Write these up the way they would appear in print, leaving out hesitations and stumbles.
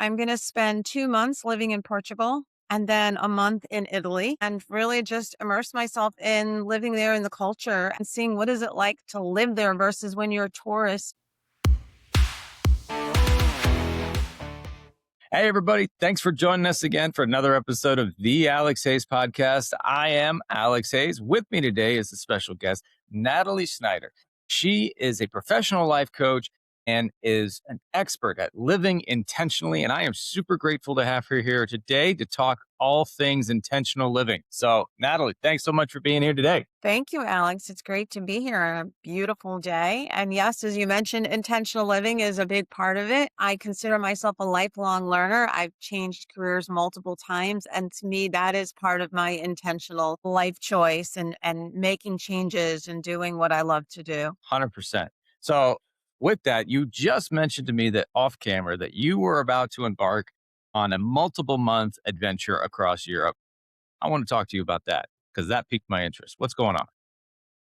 I'm going to spend 2 months living in Portugal and then a month in Italy and really just immerse myself in living there in the culture and seeing what is it like to live there versus when you're a tourist. Hey, everybody. Thanks for joining us again for another episode of the Alex Hayes podcast. I am Alex Hayes. With me today is a special guest, Natalie Schneider. She is a professional life coach and is an expert at living intentionally. And I am super grateful to have her here today to talk all things intentional living. So, Natalie, thanks so much for being here today. Thank you, Alex. It's great to be here on a beautiful day. And yes, as you mentioned, intentional living is a big part of it. I consider myself a lifelong learner. I've changed careers multiple times. And to me, that is part of my intentional life choice and making changes and doing what I love to do. 100%. So, with that, you just mentioned to me that off camera that you were about to embark on a multiple month adventure across Europe. I want to talk to you about that because that piqued my interest. What's going on?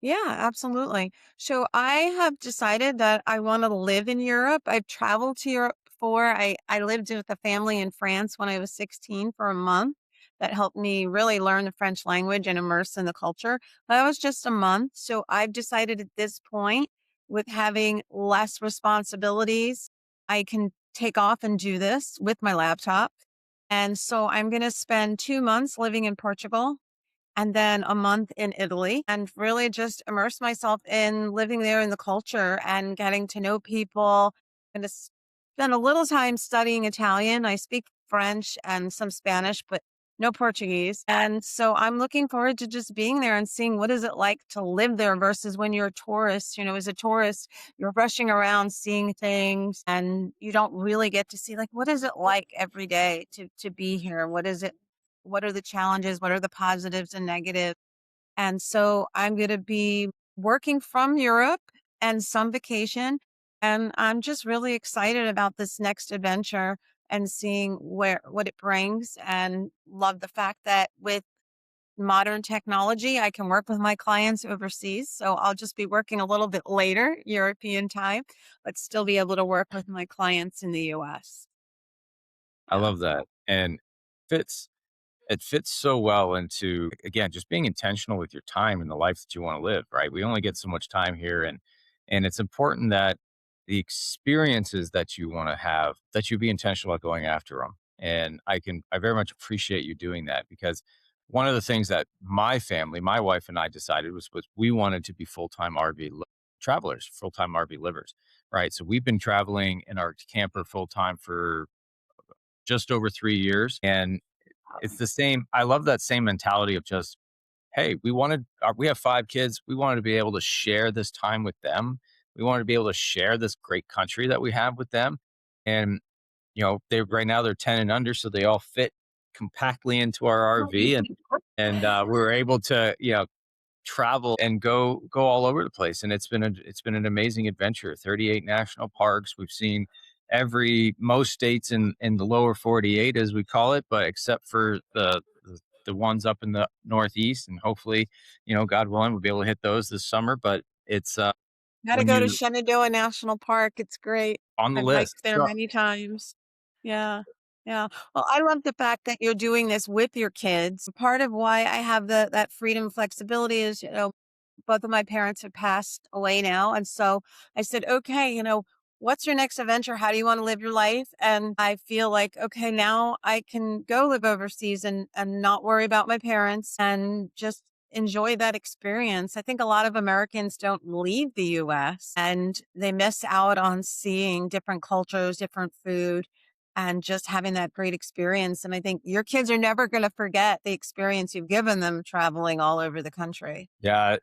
Yeah, absolutely. So I have decided that I want to live in Europe. I've traveled to Europe before. I lived with a family in France when I was 16 for a month. That helped me really learn the French language and immerse in the culture. That was just a month. So I've decided at this point, with having less responsibilities, I can take off and do this with my laptop. And so I'm going to spend 2 months living in Portugal and then a month in Italy and really just immerse myself in living there in the culture and getting to know people and to spend a little time studying Italian. I speak French and some Spanish, but no Portuguese. And so I'm looking forward to just being there and seeing what is it like to live there versus when you're a tourist. You know, as a tourist, you're rushing around seeing things and you don't really get to see like what is it like every day to be here? What are the challenges? What are the positives and negatives? And so I'm going to be working from Europe and some vacation. And I'm just really excited about this next adventure and seeing what it brings, and love the fact that with modern technology, I can work with my clients overseas. So I'll just be working a little bit later, European time, but still be able to work with my clients in the US. I Yeah. love that. And fits it fits so well into, again, just being intentional with your time and the life that you want to live, right? We only get so much time here, and it's important that the experiences that you want to have, that you be intentional about going after them. And I very much appreciate you doing that because one of the things that my family, my wife and I decided was we wanted to be full-time travelers, full-time RV livers, right? So we've been traveling in our camper full-time for just over 3 years, and it's the same. I love that same mentality of just, hey, we have 5 kids. We wanted to be able to share this time with them. We wanted to be able to share this great country that we have with them. And, they right now they're 10 and under, so they all fit compactly into our RV, and we were able to, travel and go all over the place. And it's been an amazing adventure. 38 national parks. We've seen most states in the lower 48, as we call it, but except for the ones up in the Northeast. And hopefully, God willing, we'll be able to hit those this summer. But it's Got to when go to you're Shenandoah National Park. It's great. on the I've list. hiked there many times. Yeah. Yeah. Well, I love the fact that you're doing this with your kids. Part of why I have that freedom flexibility is, both of my parents have passed away now. And so I said, okay, what's your next adventure? How do you want to live your life? And I feel like, okay, now I can go live overseas and not worry about my parents and just enjoy that experience. I think a lot of Americans don't leave the US and they miss out on seeing different cultures, different food, and just having that great experience. And I think your kids are never going to forget the experience you've given them traveling all over the country. Yeah,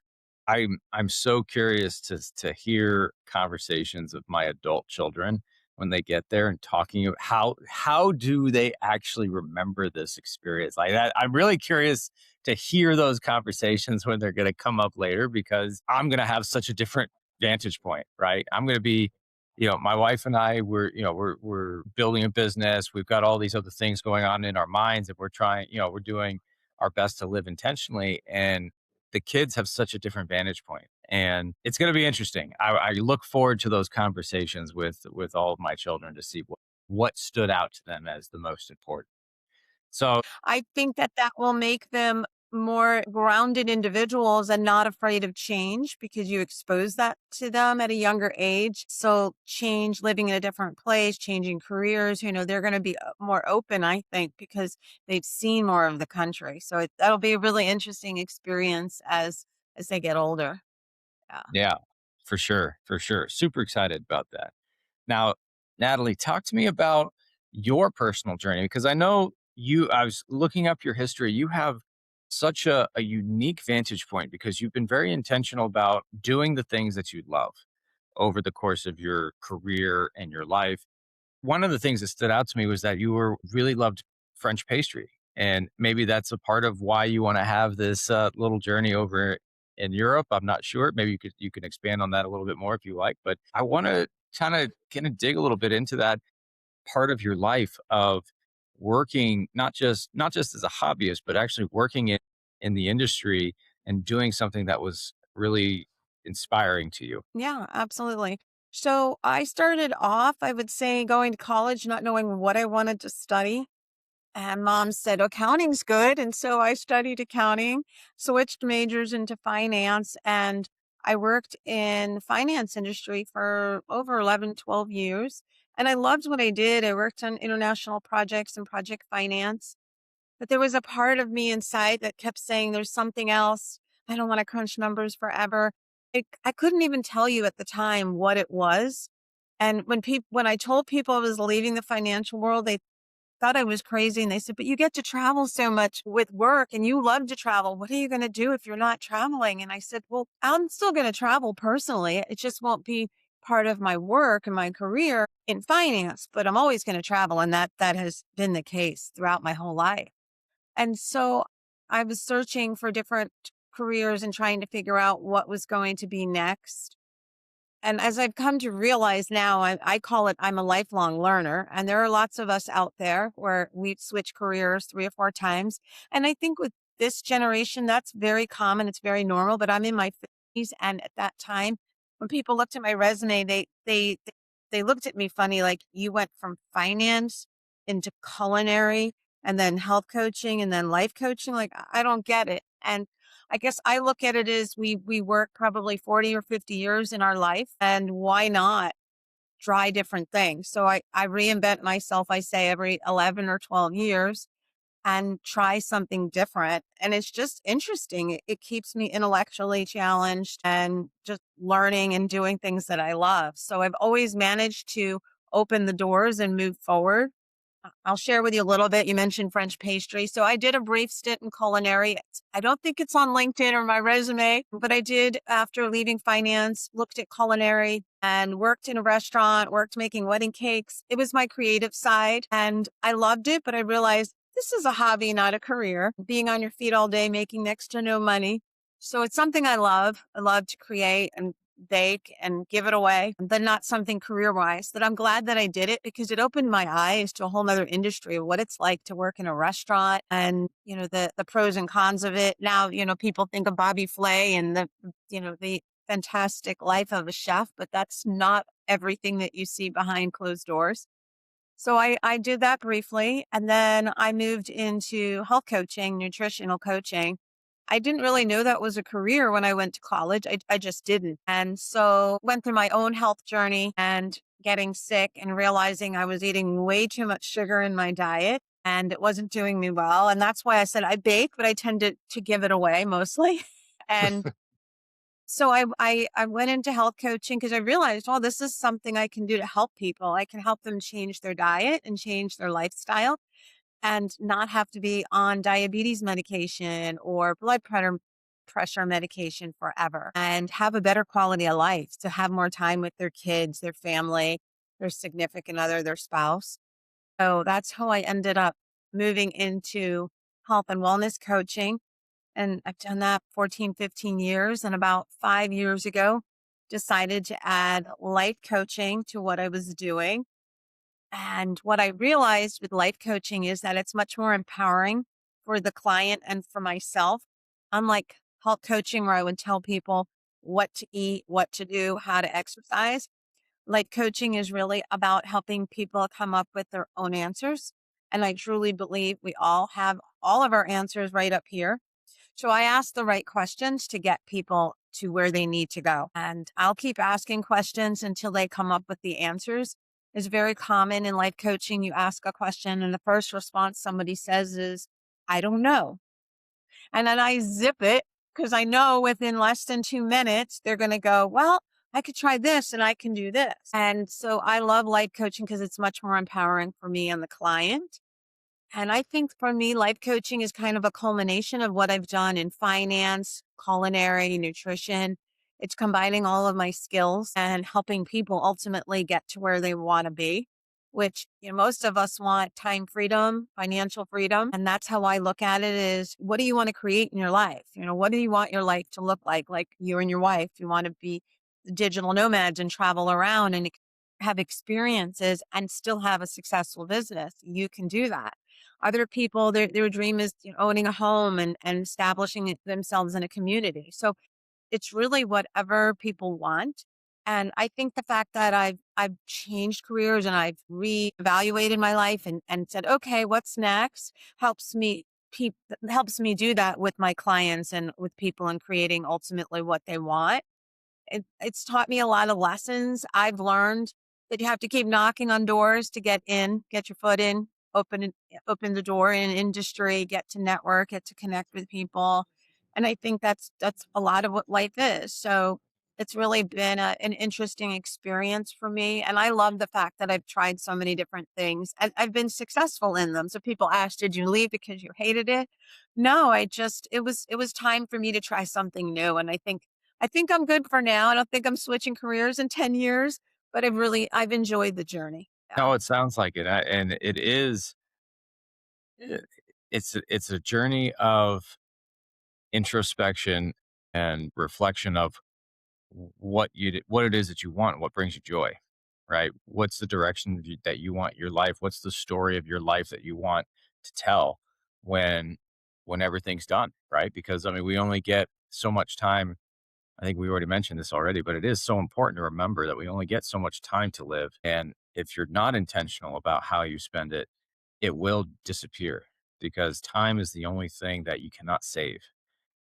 I'm so curious to hear conversations of my adult children when they get there and talking about how do they actually remember this experience like that. I'm really curious to hear those conversations when they're going to come up later because I'm going to have such a different vantage point, right? I'm going to be, my wife and I, we're building a business. We've got all these other things going on in our minds, and we're doing our best to live intentionally. And the kids have such a different vantage point, and it's going to be interesting. I look forward to those conversations with all of my children to see what what stood out to them as the most important. So, I think that that will make them more grounded individuals and not afraid of change because you expose that to them at a younger age. So, change, living in a different place, changing careers, they're going to be more open, I think, because they've seen more of the country. So, that'll be a really interesting experience as they get older. Yeah. yeah, for sure, for sure. Super excited about that. Now, Natalie, talk to me about your personal journey because I know I was looking up your history. You have such a unique vantage point because you've been very intentional about doing the things that you love over the course of your career and your life. One of the things that stood out to me was that you were really loved French pastry. And maybe that's a part of why you want to have this little journey over in Europe. I'm not sure. Maybe you can expand on that a little bit more if you like. But I want to kind of dig a little bit into that part of your life of working not just as a hobbyist, but actually working in the industry and doing something that was really inspiring to you. Yeah, absolutely. So, I started off, I would say, going to college, not knowing what I wanted to study. And mom said, accounting's good. And so I studied accounting, switched majors into finance, and I worked in finance industry for over 11, 12 years. And I loved what I did. I worked on international projects and project finance. But there was a part of me inside that kept saying, there's something else. I don't want to crunch numbers forever. I couldn't even tell you at the time what it was. And when I told people I was leaving the financial world, they thought I was crazy. And they said, but you get to travel so much with work and you love to travel. What are you going to do if you're not traveling? And I said, well, I'm still going to travel personally. It just won't be part of my work and my career in finance, but I'm always going to travel. And that has been the case throughout my whole life. And so I was searching for different careers and trying to figure out what was going to be next. And as I've come to realize now, I call it I'm a lifelong learner. And there are lots of us out there where we've switched careers 3 or 4 times. And I think with this generation, that's very common. It's very normal. But I'm in my 50s. And at that time, when people looked at my resume, they looked at me funny, like you went from finance into culinary and then health coaching and then life coaching. Like, I don't get it. And I guess I look at it as we work probably 40 or 50 years in our life, and why not try different things? So I reinvent myself, I say every 11 or 12 years and try something different. And it's just interesting. It keeps me intellectually challenged and just learning and doing things that I love. So I've always managed to open the doors and move forward. I'll share with you a little bit. You mentioned French pastry. So I did a brief stint in culinary. I don't think it's on LinkedIn or my resume, but I did after leaving finance, looked at culinary and worked in a restaurant, worked making wedding cakes. It was my creative side and I loved it, but I realized this is a hobby, not a career. Being on your feet all day, making next to no money. So it's something I love. I love to create and bake and give it away, but not something career wise. That I'm glad that I did it because it opened my eyes to a whole nother industry of what it's like to work in a restaurant and, the pros and cons of it. Now, people think of Bobby Flay and the fantastic life of a chef, but that's not everything that you see behind closed doors. So I did that briefly. And then I moved into health coaching, nutritional coaching. I didn't really know that was a career when I went to college. I just didn't. And so went through my own health journey and getting sick and realizing I was eating way too much sugar in my diet and it wasn't doing me well. And that's why I said I bake, but I tend to give it away mostly. And so I went into health coaching because I realized, oh, this is something I can do to help people. I can help them change their diet and change their lifestyle and not have to be on diabetes medication or blood pressure medication forever and have a better quality of life to have more time with their kids, their family, their significant other, their spouse. So that's how I ended up moving into health and wellness coaching. And I've done that 14, 15 years. And about 5 years ago, decided to add life coaching to what I was doing. And what I realized with life coaching is that it's much more empowering for the client and for myself. Unlike health coaching, where I would tell people what to eat, what to do, how to exercise. Life coaching is really about helping people come up with their own answers. And I truly believe we all have all of our answers right up here. So I ask the right questions to get people to where they need to go. And I'll keep asking questions until they come up with the answers. It's very common in life coaching. You ask a question, and the first response somebody says is, I don't know. And then I zip it because I know within less than 2 minutes, they're going to go, well, I could try this and I can do this. And so I love life coaching because it's much more empowering for me and the client. And I think for me, life coaching is kind of a culmination of what I've done in finance, culinary, nutrition. It's combining all of my skills and helping people ultimately get to where they want to be, which, most of us want time freedom, financial freedom. And that's how I look at it is what do you want to create in your life? What do you want your life to look like? Like you and your wife, you want to be digital nomads and travel around and have experiences and still have a successful business. You can do that. Other people, their dream is owning a home and establishing themselves in a community. So it's really whatever people want. And I think the fact that I've changed careers and I've reevaluated my life and said, okay, what's next peop helps me do that with my clients and with people and creating ultimately what they want. It's taught me a lot of lessons. I've learned that you have to keep knocking on doors to get in, get your foot in, open the door in industry, get to network, get to connect with people. And I think that's a lot of what life is. So it's really been an interesting experience for me. And I love the fact that I've tried so many different things and I've been successful in them. So people ask, did you leave because you hated it? No, it was time for me to try something new. And I think I'm good for now. I don't think I'm switching careers in 10 years, but I've enjoyed the journey. Yeah. No, it sounds like it, and it is. i- it's a journey of introspection and reflection of what it is that you want, what brings you joy, right? What's the direction that you want your life? What's the story of your life that you want to tell when everything's done, right? Because I mean, we only get so much time. I think we already mentioned this already, but it is so important to remember that we only get so much time to live. And if you're not intentional about how you spend it, it will disappear because time is the only thing that you cannot save.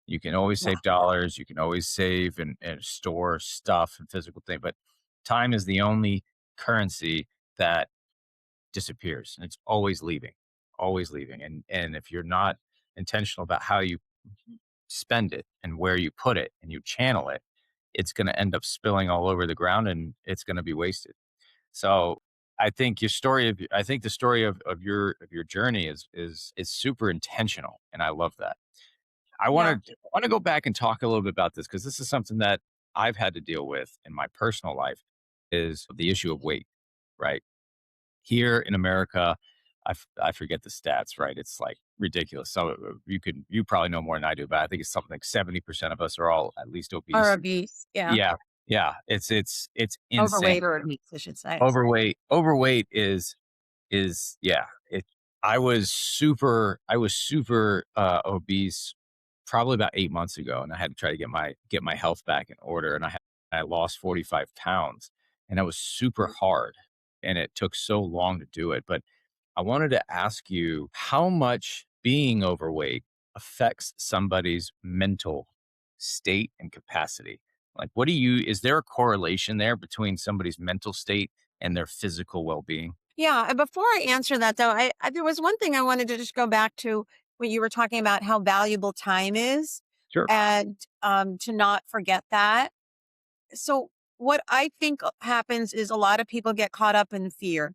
You can always Yeah. save dollars, you can always save and store stuff and physical thing, but time is the only currency that disappears, and it's always leaving, always leaving. And if you're not intentional about how you spend it and where you put it and you channel it, it's going to end up spilling all over the ground and it's going to be wasted. So I think the story of your journey is super intentional, and I love that. I Yeah. want to go back and talk a little bit about this because this is something that I've had to deal with in my personal life is the issue of weight, right? Here in America, I forget the stats, right? It's like ridiculous. So you probably know more than I do, but I think it's something like 70% of us are all at least Or obese. obese. Yeah. Yeah, yeah, it's insane. Overweight or obese, I should say. Overweight is yeah, I was super, obese probably about 8 months ago, and I had to try to get my health back in order, and I lost 45 pounds, and that was super hard, and it took so long to do it, but I wanted to ask you how much being overweight affects somebody's mental state and capacity? Like, what do you is there a correlation there between somebody's mental state and their physical well-being? Yeah. And before I answer that, though, there was one thing I wanted to just go back to when you were talking about how valuable time is Sure. and to not forget that. So, what I think happens is a lot of people get caught up in fear.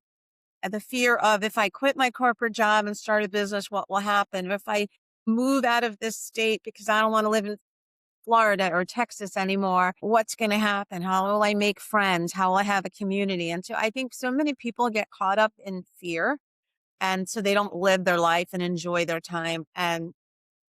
And the fear of if I quit my corporate job and start a business, what will happen? If I move out of this state because I don't want to live in Florida or Texas anymore, what's going to happen? How will I make friends? How will I have a community? And so I think so many people get caught up in fear. And so they don't live their life and enjoy their time. And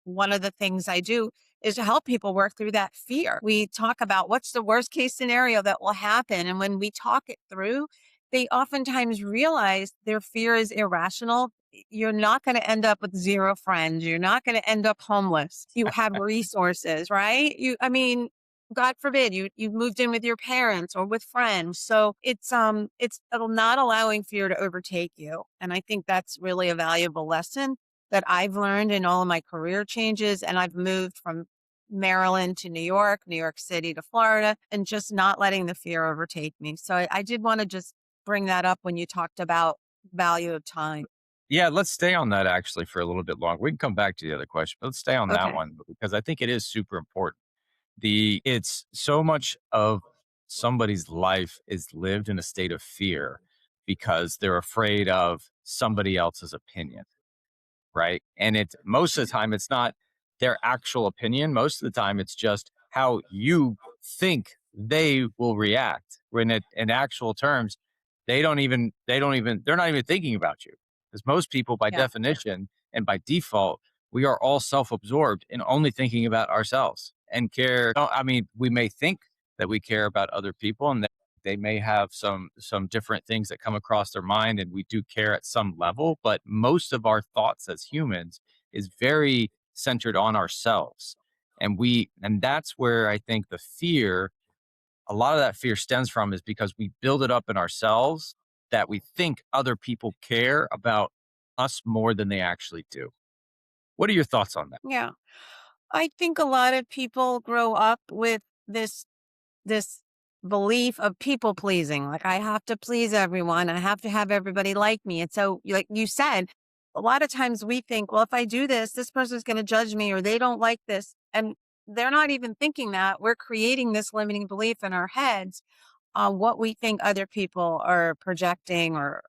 one of the things I do is to help people work through that fear. We talk about what's the worst case scenario that will happen. And when we talk it through, they oftentimes realize their fear is irrational. You're not going to end up with zero friends. You're not going to end up homeless. You have resources, right? I mean, God forbid you moved in with your parents or with friends. So it's not allowing fear to overtake you. And I think that's really a valuable lesson that I've learned in all of my career changes. And I've moved from Maryland to New York, New York City to Florida, and just not letting the fear overtake me. So I did want to just bring that up when you talked about value of time. Yeah, let's stay on that actually for a little bit longer. We can come back to the other question, but let's stay on that Okay. one because I think it is super important. It's so much of somebody's life is lived in a state of fear because they're afraid of somebody else's opinion, right? And it's most of the time it's not their actual opinion. Most of the time it's just how you think they will react. When it in actual terms, they're not even thinking about you. Because most people by Yeah. definition and by default, we are all self-absorbed and only thinking about ourselves and care. I mean, we may think that we care about other people and that they may have some different things that come across their mind and we do care at some level, but most of our thoughts as humans is very centered on ourselves. And that's where I think the fear, a lot of that fear stems from is because we build it up in ourselves that we think other people care about us more than they actually do. What are your thoughts on that? Yeah. I think a lot of people grow up with this belief of people pleasing. Like, I have to please everyone. I have to have everybody like me. And so, like you said, a lot of times we think, well, if I do this, this person's going to judge me or they don't like this. And they're not even thinking that. We're creating this limiting belief in our heads on what we think other people are projecting, or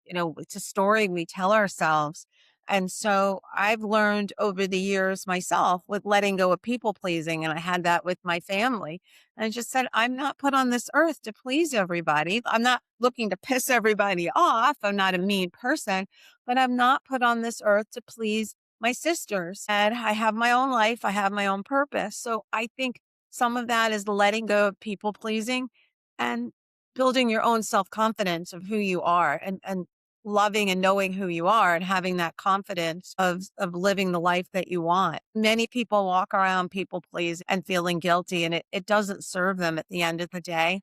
it's a story we tell ourselves. And so I've learned over the years myself with letting go of people pleasing. And I had that with my family. And I just said, I'm not put on this earth to please everybody. I'm not looking to piss everybody off. I'm not a mean person, but I'm not put on this earth to please my sisters. And I have my own life. I have my own purpose. So I think some of that is letting go of people pleasing and building your own self confidence of who you are, and loving and knowing who you are and having that confidence of living the life that you want. Many people walk around people please and feeling guilty, and it doesn't serve them at the end of the day.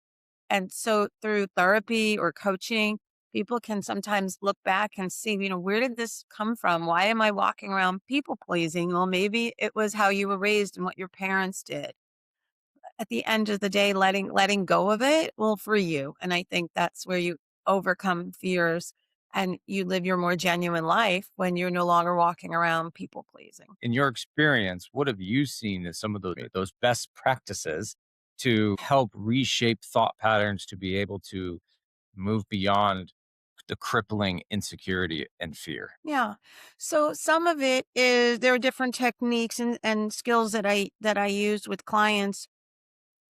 And so through therapy or coaching, people can sometimes look back and see, where did this come from? Why am I walking around people pleasing? Well, maybe it was how you were raised and what your parents did. At the end of the day, letting go of it will free you. And I think that's where you overcome fears and you live your more genuine life when you're no longer walking around people pleasing. In your experience, what have you seen as some of those best practices to help reshape thought patterns to be able to move beyond the crippling insecurity and fear? Yeah. So some of it is there are different techniques and skills that I use with clients.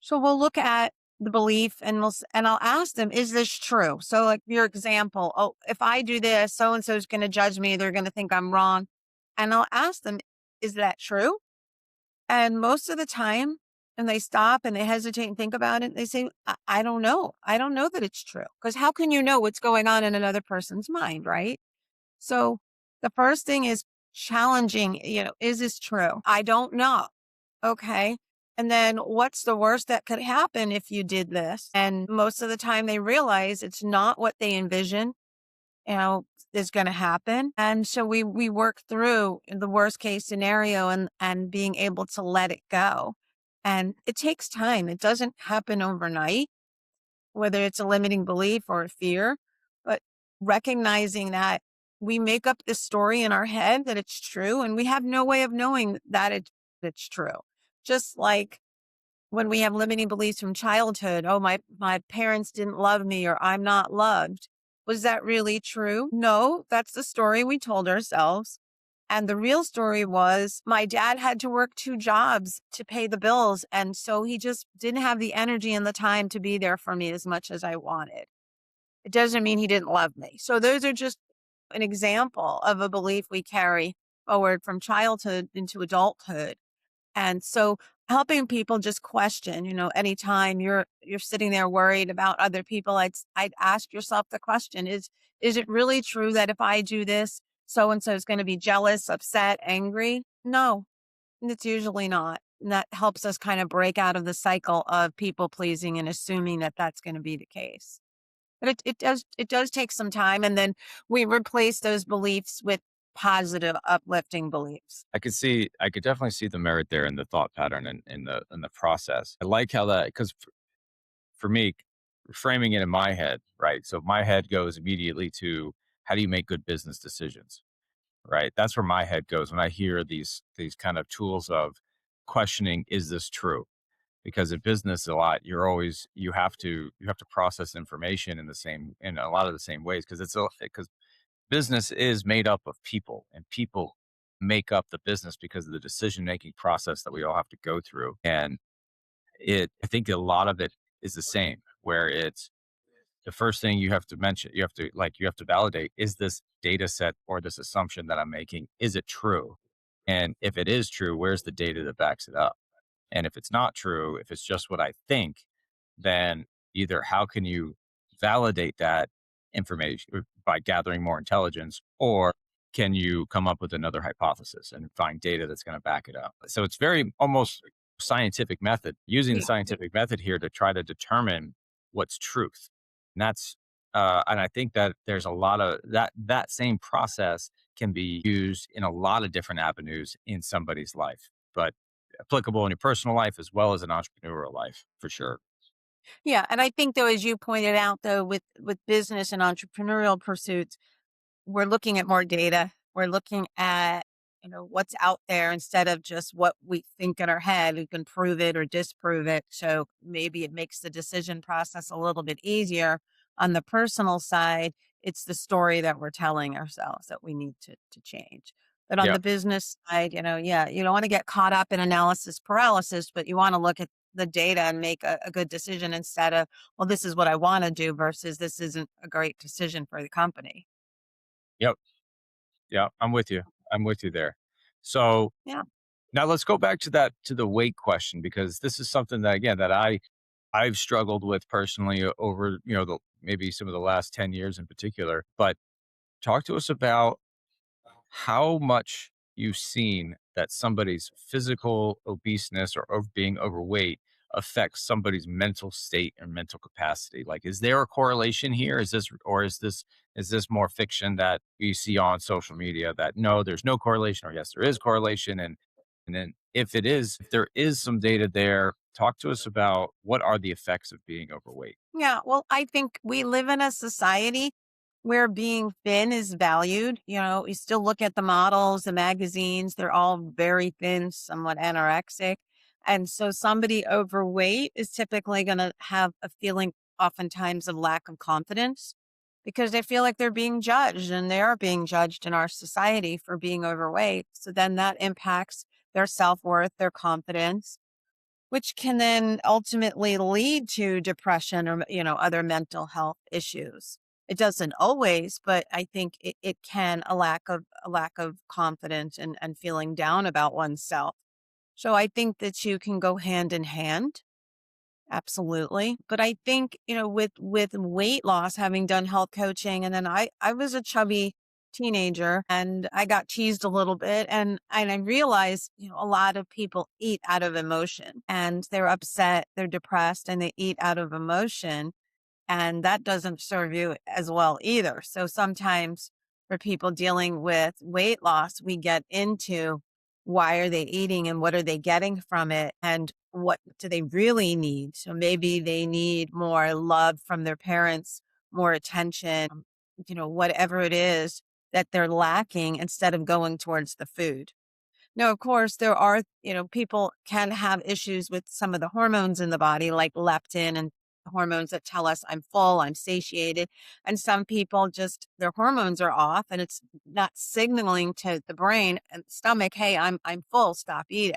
So we'll look at the belief and and I'll ask them, is this true? So like your example, oh, if I do this, so and so is going to judge me. They're going to think I'm wrong. And I'll ask them, is that true? And most of the time, and they stop and they hesitate and think about it, they say, I don't know. I don't know that it's true. Because how can you know what's going on in another person's mind, right? So the first thing is challenging, is this true? I don't know. Okay. And then what's the worst that could happen if you did this? And most of the time they realize it's not what they envision, you know, is going to happen. And so we work through the worst case scenario and being able to let it go. And it takes time. It doesn't happen overnight, whether it's a limiting belief or a fear, but recognizing that we make up this story in our head that it's true and we have no way of knowing that it's true. Just like when we have limiting beliefs from childhood, oh, my parents didn't love me or I'm not loved. Was that really true? No, that's the story we told ourselves. And the real story was my dad had to work two jobs to pay the bills. And so he just didn't have the energy and the time to be there for me as much as I wanted. It doesn't mean he didn't love me. So those are just an example of a belief we carry forward from childhood into adulthood. And so helping people just question, anytime you're sitting there worried about other people, I'd ask yourself the question, is it really true that if I do this, so and so is going to be jealous, upset, angry? No, it's usually not. And that helps us kind of break out of the cycle of people pleasing and assuming that that's going to be the case. But it does take some time, and then we replace those beliefs with positive, uplifting beliefs. I could definitely see the merit there in the thought pattern and in the process. I like how that because for me, framing it in my head, right? So my head goes immediately to how do you make good business decisions, right? That's where my head goes when I hear these kind of tools of questioning, is this true? Because in business a lot, you have to process information in a lot of the same ways because because business is made up of people and people make up the business because of the decision making process that we all have to go through. And I think a lot of it is the same, where it's the first thing you have to mention, you have to validate, is this data set or this assumption that I'm making, is it true? And if it is true, where's the data that backs it up? And if it's not true, if it's just what I think, then either how can you validate that information by gathering more intelligence, or can you come up with another hypothesis and find data that's going to back it up? So it's very almost scientific method, using the Yeah. scientific method here to try to determine what's truth. And and I think that there's a lot of that same process can be used in a lot of different avenues in somebody's life, but applicable in your personal life as well as an entrepreneurial life for sure. Yeah, and I think though, as you pointed out though, with business and entrepreneurial pursuits, we're looking at more data. We're looking at, what's out there instead of just what we think in our head. We can prove it or disprove it. So maybe it makes the decision process a little bit easier. On the personal side, it's the story that we're telling ourselves that we need to change. But on Yeah. the business side, yeah, you don't want to get caught up in analysis paralysis, but you want to look at the data and make a good decision instead of, well, this is what I want to do versus this isn't a great decision for the company. Yep. Yeah. I'm with you. I'm with you there. So Yeah. now let's go back to to the weight question, because this is something that again that I've struggled with personally over, maybe some of the last 10 years in particular. But talk to us about how much you've seen that somebody's physical obeseness or of being overweight affects somebody's mental state and mental capacity. Like, is there a correlation here? Is this more fiction that we see on social media that no, there's no correlation, or yes, there is correlation? And then if there is some data there, talk to us about what are the effects of being overweight. Yeah. Well, I think we live in a society where being thin is valued. You still look at the models, the magazines, they're all very thin, somewhat anorexic. And so somebody overweight is typically going to have a feeling oftentimes of lack of confidence because they feel like they're being judged and they are being judged in our society for being overweight. So then that impacts their self worth, their confidence, which can then ultimately lead to depression or, other mental health issues. It doesn't always, but I think it can a lack of confidence and feeling down about oneself. So I think that you can go hand in hand. Absolutely. But I think, with weight loss, having done health coaching, and then I was a chubby teenager and I got teased a little bit and I realized, a lot of people eat out of emotion and they're upset, they're depressed and they eat out of emotion. And that doesn't serve you as well either. So sometimes for people dealing with weight loss, we get into why are they eating and what are they getting from it and what do they really need? So maybe they need more love from their parents, more attention, whatever it is that they're lacking instead of going towards the food. Now, of course, there are, people can have issues with some of the hormones in the body, like leptin and hormones that tell us I'm full, I'm satiated. And some people just, their hormones are off and it's not signaling to the brain and stomach, hey, I'm full, stop eating.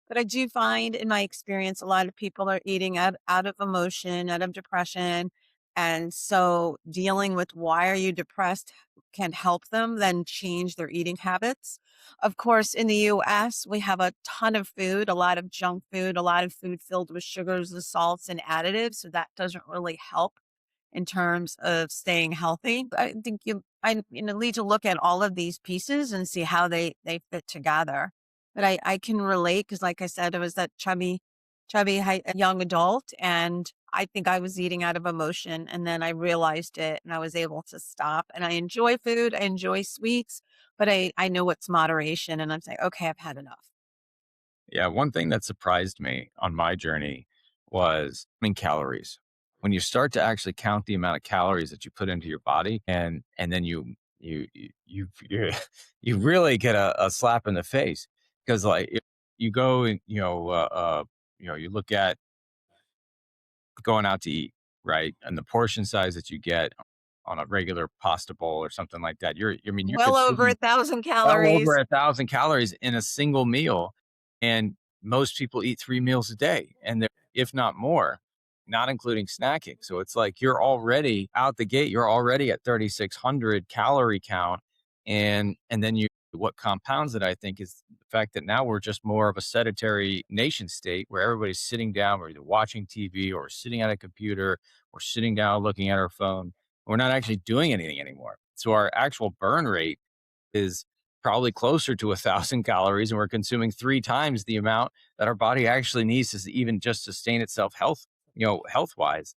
But I do find in my experience, a lot of people are eating out of emotion, out of depression. And so dealing with why are you depressed can help them then change their eating habits. Of course, in the US, we have a ton of food, a lot of junk food, a lot of food filled with sugars and salts and additives. So that doesn't really help in terms of staying healthy. I think I need to look at all of these pieces and see how they fit together. but I can relate because, like I said, I was that chubby young adult, and I think I was eating out of emotion, and then I realized it, and I was able to stop. And I enjoy food, I enjoy sweets, but I know what's moderation, and I'm saying, okay, I've had enough. Yeah, one thing that surprised me on my journey was, I mean, calories. When you start to actually count the amount of calories that you put into your body, and then you you really get a slap in the face because like if you go and you look at going out to eat, right, and the portion size that you get on a regular pasta bowl or something like that, I mean, you're Well over consuming 1,000 well over calories. 1,000 calories in a single meal, and most people eat 3 meals a day, and they're if not more, not including snacking, so it's like you're already out the gate, you're already at 3,600 calorie count, and then you what compounds it, I think, is the fact that now we're just more of a sedentary nation state where everybody's sitting down, we're either watching TV or sitting at a computer or sitting down looking at our phone. We're not actually doing anything anymore, so our actual burn rate is probably closer to 1,000 calories, and we're consuming 3 times the amount that our body actually needs to even just sustain itself health wise.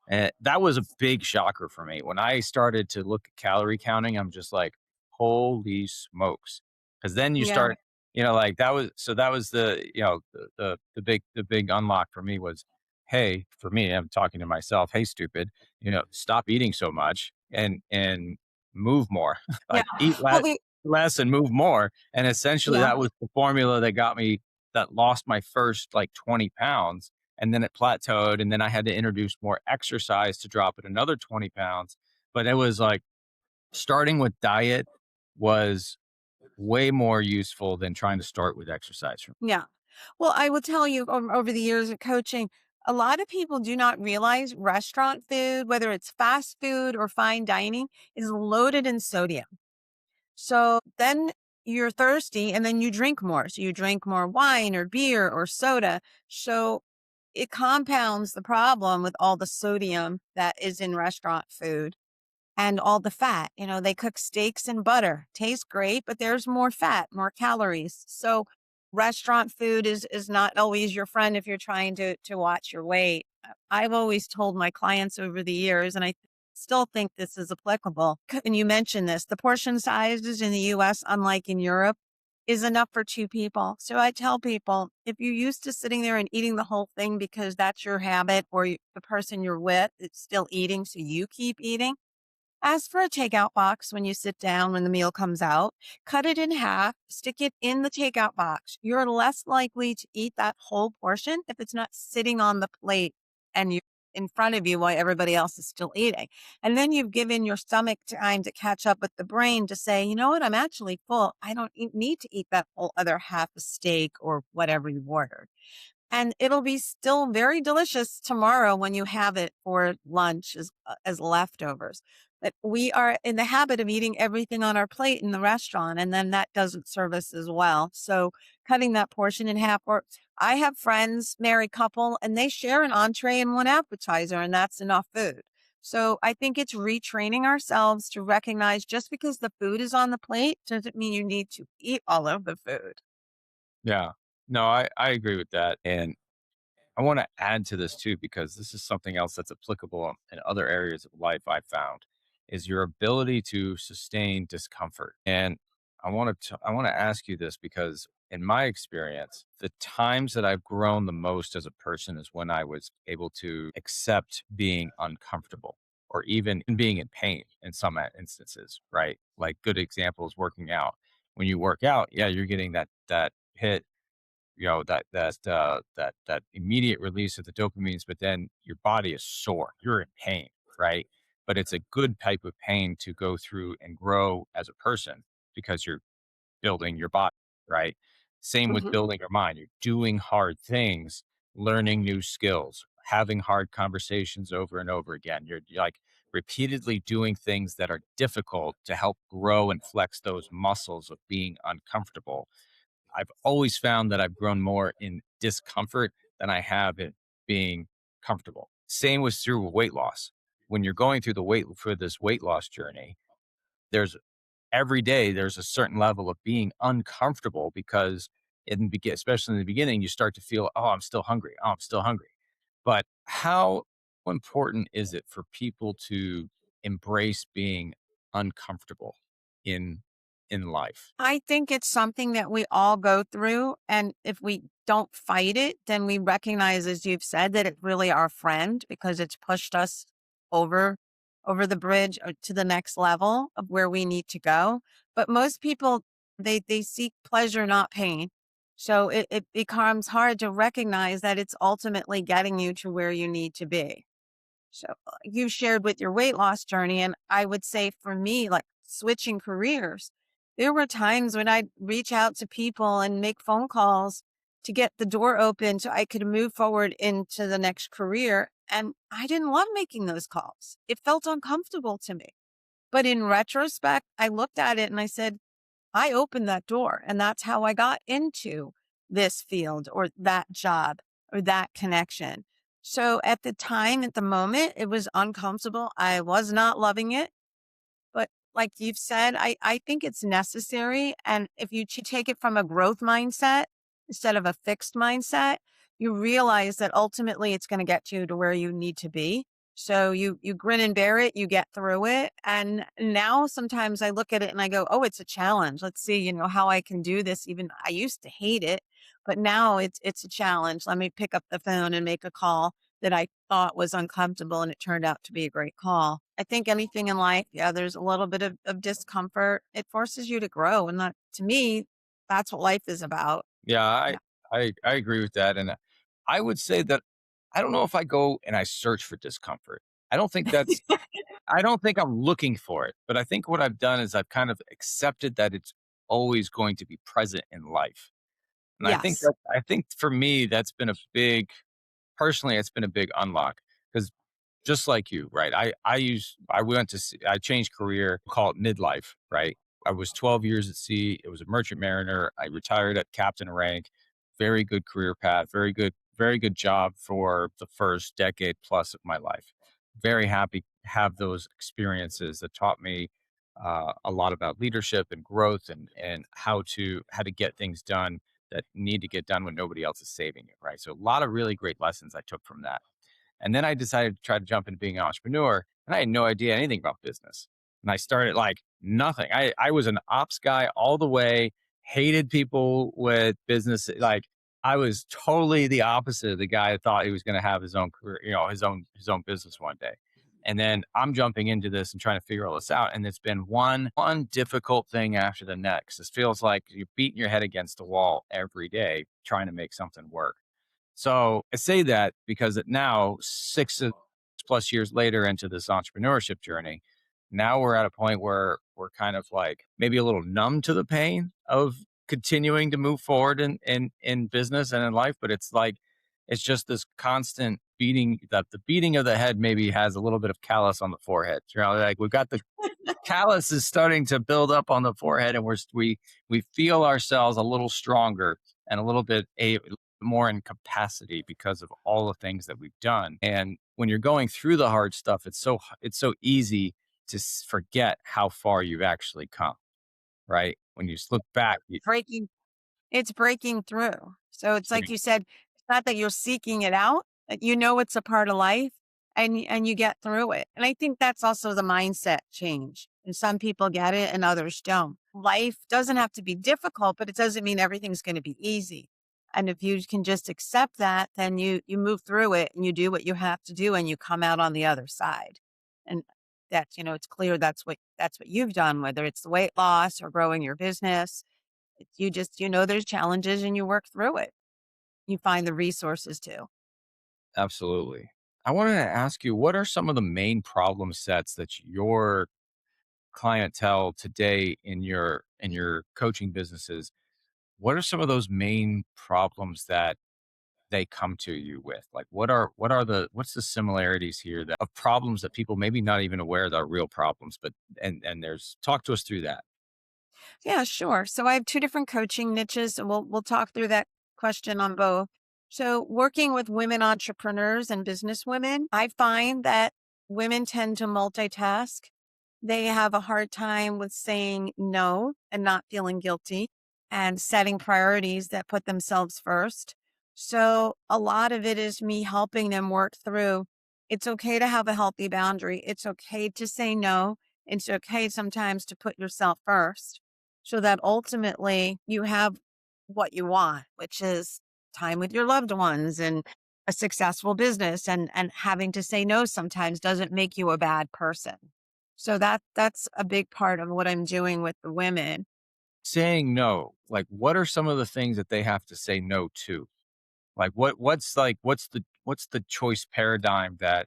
And that was a big shocker for me when I started to look at calorie counting. I'm just like, holy smokes! Because then you Yeah, start, like that was the big unlock for me was, hey, for me, I'm talking to myself, hey, stupid, stop eating so much and move more. yeah. Like eat Well, less and move more, and essentially yeah. that was the formula that lost my first, like, 20 pounds, and then it plateaued, and then I had to introduce more exercise to drop it another 20 pounds, but it was like starting with diet was way more useful than trying to start with exercise for me. Yeah. Well, I will tell you over the years of coaching, a lot of people do not realize restaurant food, whether it's fast food or fine dining, is loaded in sodium. So then you're thirsty and then you drink more. So you drink more wine or beer or soda. So it compounds the problem with all the sodium that is in restaurant food and all the fat. They cook steaks in butter. Tastes great, but there's more fat, more calories. So restaurant food is not always your friend if you're trying to watch your weight. I've always told my clients over the years, and I still think this is applicable. And you mentioned this, the portion sizes in the US, unlike in Europe, is enough for two people. So I tell people, if you're used to sitting there and eating the whole thing because that's your habit, or the person you're with is still eating, so you keep eating, ask for a takeout box when you sit down when the meal comes out. Cut it in half, stick it in the takeout box. You're less likely to eat that whole portion if it's not sitting on the plate and you in front of you while everybody else is still eating. And then you've given your stomach time to catch up with the brain to say, you know what, I'm actually full. I don't need to eat that whole other half a steak or whatever you ordered. And it'll be still very delicious tomorrow when you have it for lunch as leftovers. But we are in the habit of eating everything on our plate in the restaurant, and then that doesn't serve us as well. So cutting that portion in half, or I have friends, married couple, and they share an entree and one appetizer, and that's enough food. So I think it's retraining ourselves to recognize just because the food is on the plate doesn't mean you need to eat all of the food. Yeah. No, I agree with that, and I want to add to this too because this is something else that's applicable in other areas of life I found is your ability to sustain discomfort. And I want to ask you this because in my experience, the times that I've grown the most as a person is when I was able to accept being uncomfortable or even being in pain in some instances, right? Like good examples working out. When you work out, yeah, you're getting that hit, that immediate release of the dopamines, but then your body is sore, you're in pain, right? But it's a good type of pain to go through and grow as a person because you're building your body, right? Same with Mhm. building your mind. You're doing hard things, learning new skills, having hard conversations over and over again. You're like repeatedly doing things that are difficult to help grow and flex those muscles of being uncomfortable. I've always found that I've grown more in discomfort than I have in being comfortable. Same was through weight loss. When you're going through this weight loss journey, there's every day there's a certain level of being uncomfortable because especially in the beginning, you start to feel, oh, I'm still hungry. Oh, I'm still hungry. But how important is it for people to embrace being uncomfortable in life? I think it's something that we all go through. And if we don't fight it, then we recognize, as you've said, that it's really our friend because it's pushed us over over the bridge or to the next level of where we need to go. But most people, they seek pleasure, not pain. So it becomes hard to recognize that it's ultimately getting you to where you need to be. So you shared with your weight loss journey. And I would say for me, like switching careers, there were times when I'd reach out to people and make phone calls to get the door open so I could move forward into the next career. And I didn't love making those calls. It felt uncomfortable to me. But in retrospect, I looked at it and I said, I opened that door and that's how I got into this field or that job or that connection. So at the time, at the moment, it was uncomfortable. I was not loving it. But like you've said, I think it's necessary. And if you take it from a growth mindset instead of a fixed mindset, you realize that ultimately it's going to get you to where you need to be. So you grin and bear it, you get through it. And now sometimes I look at it and I go, oh, it's a challenge. Let's see, how I can do this. Even I used to hate it, but now it's a challenge. Let me pick up the phone and make a call that I thought was uncomfortable and it turned out to be a great call. I think anything in life, yeah, there's a little bit of discomfort. It forces you to grow. And that to me, that's what life is about. Yeah, Yeah. I agree with that, and I would say that I don't know if I go and I search for discomfort. I don't think that's I don't think I'm looking for it, but I think what I've done is I've kind of accepted that it's always going to be present in life. And Yes. I think for me, that's been a big personally, it's been a big unlock because just like you, right? I went to sea, I changed career, call it midlife, right? I was 12 years at sea. It was a merchant mariner. I retired at captain rank. Very good career path. Very good job for the first decade plus of my life. Very happy to have those experiences that taught me a lot about leadership and growth and how to get things done that need to get done when nobody else is saving you, right? So a lot of really great lessons I took from that. And then I decided to try to jump into being an entrepreneur, and I had no idea anything about business. And I started like nothing. I was an ops guy all the way, hated people with business. Like I was totally the opposite of the guy that thought he was going to have his own career, his own business one day. And then I'm jumping into this and trying to figure all this out. And it's been one difficult thing after the next. It feels like you're beating your head against the wall every day trying to make something work. So I say that because now, plus years later into this entrepreneurship journey, now we're at a point where we're kind of like maybe a little numb to the pain of continuing to move forward in business and in life. But it's like, it's just this constant beating that the beating of the head maybe has a little bit of callus on the forehead. Like we've got the callus is starting to build up on the forehead and we feel ourselves a little stronger and a little bit more in capacity because of all the things that we've done. And when you're going through the hard stuff, it's so easy to forget how far you've actually come, right? When you just look back, Breaking It's breaking through. So it's like sitting you said, it's not that you're seeking it out, that you know it's a part of life and and you get through it. And I think that's also the mindset change. And some people get it and others don't. Life doesn't have to be difficult, but it doesn't mean everything's going to be easy. And if you can just accept that, then you move through it and you do what you have to do and you come out on the other side. And that's, it's clear that's what you've done, whether it's the weight loss or growing your business. You just, there's challenges and you work through it. You find the resources to. absolutely. I wanted to ask you, what are some of the main problem sets that your clientele today in your coaching businesses? What are some of those main problems that they come to you with? Like what's the similarities here that of problems that people maybe not even aware that are real problems, but and there's talk to us through that. Yeah, sure. So I have two different coaching niches and we'll talk through that question on both. So working with women entrepreneurs and business women, I find that women tend to multitask. They have a hard time with saying no and not feeling guilty. and setting priorities that put themselves first. So a lot of it is me helping them work through it's okay to have a healthy boundary. It's okay to say no. It's okay sometimes to put yourself first so that ultimately you have what you want, which is time with your loved ones and a successful business and having to say no sometimes doesn't make you a bad person. So that's a big part of what I'm doing with the women. Saying no, like, what are some of the things that they have to say no to? Like, what's the choice paradigm that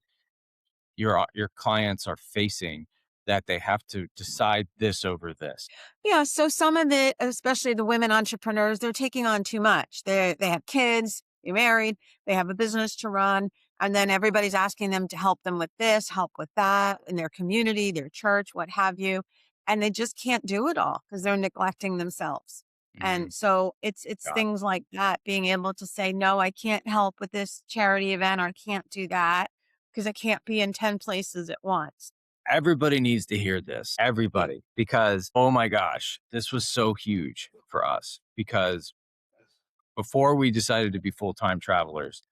your clients are facing that they have to decide this over this? Yeah, so some of it, especially the women entrepreneurs, they're taking on too much. They have kids, they're married, they have a business to run, and then everybody's asking them to help them with this, help with that in their community, their church, what have you, and they just can't do it all because they're neglecting themselves. Mhm. And so it's Got it. things like that, being able to say, no, I can't help with this charity event or I can't do that because I can't be in 10 places at once. Everybody needs to hear this, Yeah. everybody, because, oh my gosh, this was so huge for us because before we decided to be full-time travelers,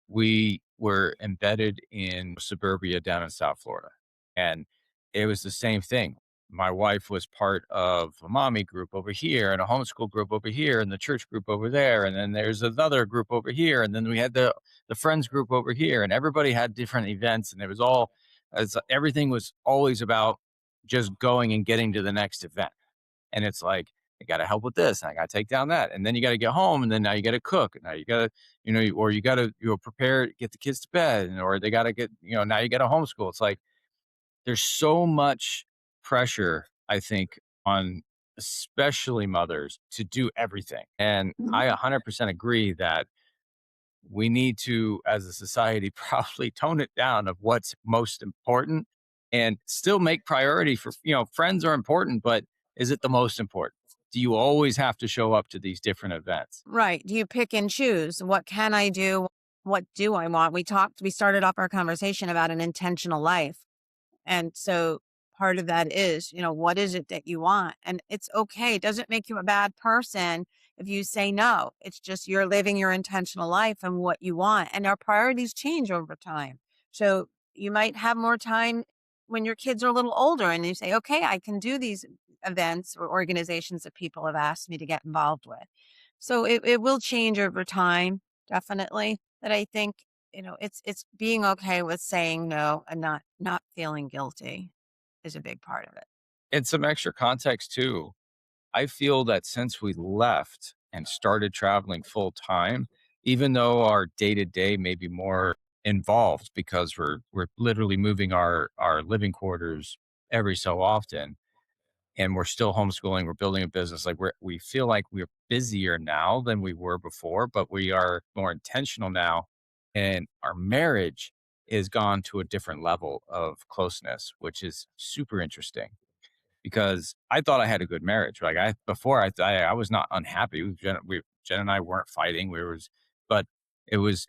we were embedded in suburbia down in South Florida. And it was the same thing. My wife was part of a mommy group over here and a homeschool group over here and the church group over there. And then there's another group over here. And then we had the friends group over here. And everybody had different events. And it was all as everything was always about just going and getting to the next event. And it's like, I got to help with this. And I got to take down that. And then you got to get home. And then now you got to cook. And now you got to, or you got to, prepare, get the kids to bed. Or they got to get, now you got to homeschool. It's like there's so much pressure, I think, on especially mothers to do everything. And I 100% agree that we need to, as a society, probably tone it down of what's most important and still make priority for, friends are important, but is it the most important? Do you always have to show up to these different events? Right. Do you pick and choose? What can I do? What do I want? We started off our conversation about an intentional life. And so part of that is, what is it that you want? And it's okay. It doesn't make you a bad person if you say no. It's just you're living your intentional life and what you want. And our priorities change over time. So you might have more time when your kids are a little older and you say, okay, I can do these events or organizations that people have asked me to get involved with. So it will change over time, definitely. But I think, it's being okay with saying no and not feeling guilty is a big part of it. And some extra context too. I feel that since we left and started traveling full time, even though our day to day may be more involved because we're literally moving our living quarters every so often, and we're still homeschooling, we're building a business. Like we feel like we're busier now than we were before, but we are more intentional now, and our marriage is gone to a different level of closeness, which is super interesting because I thought I had a good marriage. Like I before I was not unhappy. Jen and I weren't fighting. But it was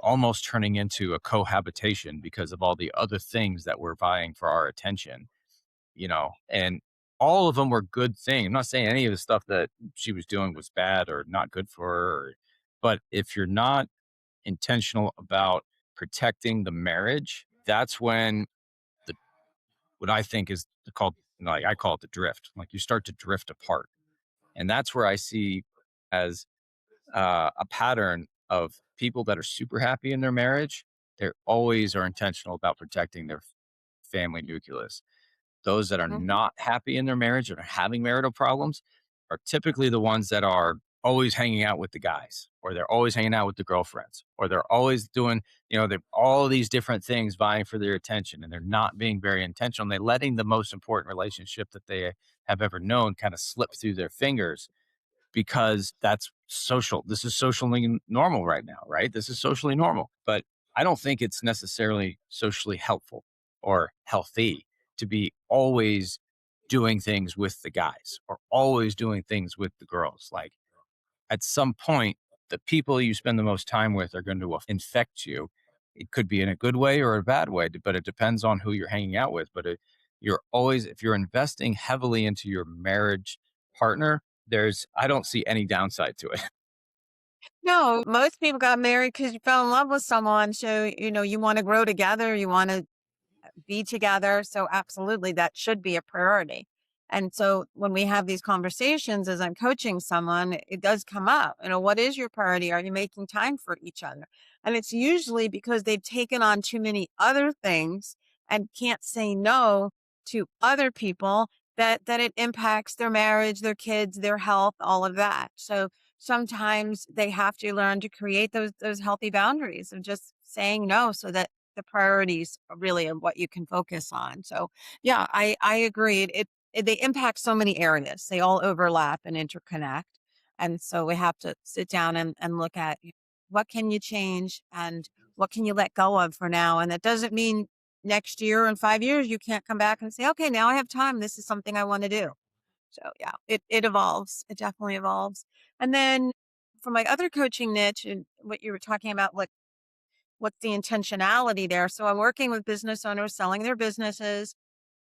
almost turning into a cohabitation because of all the other things that were vying for our attention. And all of them were good things. I'm not saying any of the stuff that she was doing was bad or not good for her, but if you're not intentional about protecting the marriage, that's when the what I think is called, like I call it the drift. Like you start to drift apart, and that's where I see as a pattern of people that are super happy in their marriage. They always are intentional about protecting their family nucleus. Those that are Mhm. not happy in their marriage or having marital problems are typically the ones that are always hanging out with the guys, or they're always hanging out with the girlfriends, or they're always doing, they're all these different things vying for their attention, and they're not being very intentional. And they're letting the most important relationship that they have ever known kind of slip through their fingers because that's social. This is socially normal right now, right? This is socially normal. But I don't think it's necessarily socially helpful or healthy to be always doing things with the guys or always doing things with the girls. Like at some point, the people you spend the most time with are going to infect you. It could be in a good way or a bad way, but it depends on who you're hanging out with. But you're always, if you're investing heavily into your marriage partner, I don't see any downside to it. No, most people got married because you fell in love with someone. So, you want to grow together, you want to be together. So, absolutely, that should be a priority. And so, when we have these conversations as I'm coaching someone, it does come up. What is your priority? Are you making time for each other? And it's usually because they've taken on too many other things and can't say no to other people that it impacts their marriage, their kids, their health, all of that. So, sometimes they have to learn to create those healthy boundaries of just saying no so that the priorities are really of what you can focus on. So yeah, I agree. They impact so many areas. They all overlap and interconnect. And so we have to sit down and look at what can you change and what can you let go of for now. And that doesn't mean next year and 5 years you can't come back and say, okay, now I have time. This is something I want to do. So yeah, it evolves. It definitely evolves. And then for my other coaching niche and what you were talking about, like what's the intentionality there? So I'm working with business owners selling their businesses